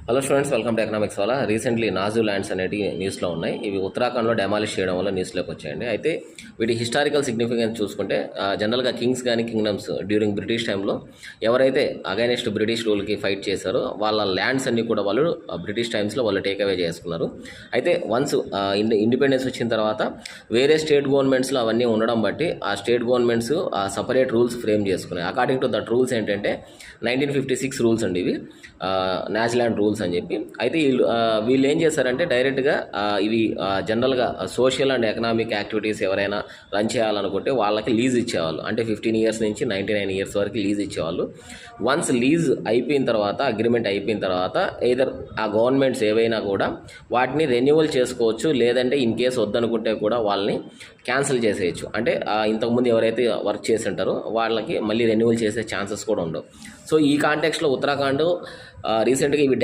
Hello students, welcome to economics వాళ్ళ. Recently Naju lands అనేవి న్యూస్లో ఉన్నాయి. ఇవి ఉత్తరాఖండ్లో డెమాలిష్ చేయడం వల్ల న్యూస్లోకి వచ్చాయండి. అయితే వీటి హిస్టారికల్ సిగ్నిఫికెన్స్ చూసుకుంటే జనరల్గా కింగ్స్ కానీ కింగ్డమ్స్ డ్యూరింగ్ బ్రిటిష్ టైంలో ఎవరైతే అగైనెస్ట్ బ్రిటిష్ రూల్కి ఫైట్ చేశారో వాళ్ళ ల్యాండ్స్ అన్నీ కూడా వాళ్ళు బ్రిటిష్ టైమ్స్లో వాళ్ళు టేక్ అవే చేసుకున్నారు. అయితే వన్స్ ఇండిపెండెన్స్ వచ్చిన తర్వాత వేరే స్టేట్ గవర్నమెంట్స్లో అవన్నీ ఉండడం బట్టి ఆ state governments separate rules frame చేసుకున్నాయి. అకార్డింగ్ టు దట్ రూల్స్ ఏంటంటే 1956 రూల్స్ అండి ఇవి, న్యాచులాండ్ రూల్స్ అని చెప్పి. అయితే వీళ్ళు ఏం చేశారంటే డైరెక్ట్గా ఇవి జనరల్గా సోషల్ అండ్ ఎకనామిక్ యాక్టివిటీస్ ఎవరైనా రన్ చేయాలనుకుంటే వాళ్ళకి లీజ్ ఇచ్చేవాళ్ళు. అంటే 15 ఇయర్స్ నుంచి 99 ఇయర్స్ వరకు లీజ్ ఇచ్చేవాళ్ళు. వన్స్ లీజ్ అయిపోయిన తర్వాత, అగ్రిమెంట్ అయిపోయిన తర్వాత ఎయిదర్ ఆ గవర్నమెంట్స్ ఏవైనా కూడా వాటిని రెన్యువల్ చేసుకోవచ్చు, లేదంటే ఇన్ కేసు వద్దనుకుంటే కూడా వాళ్ళని క్యాన్సిల్ చేసేయచ్చు. అంటే ఇంతకుముందు ఎవరైతే వర్క్ చేసి ఉంటారో వాళ్ళకి మళ్ళీ రెన్యువల్ చేసే ఛాన్సెస్ కూడా ఉండవు. సో ఈ కాంటెక్స్లో ఉత్తరాఖండ్ రీసెంట్గా ఇవి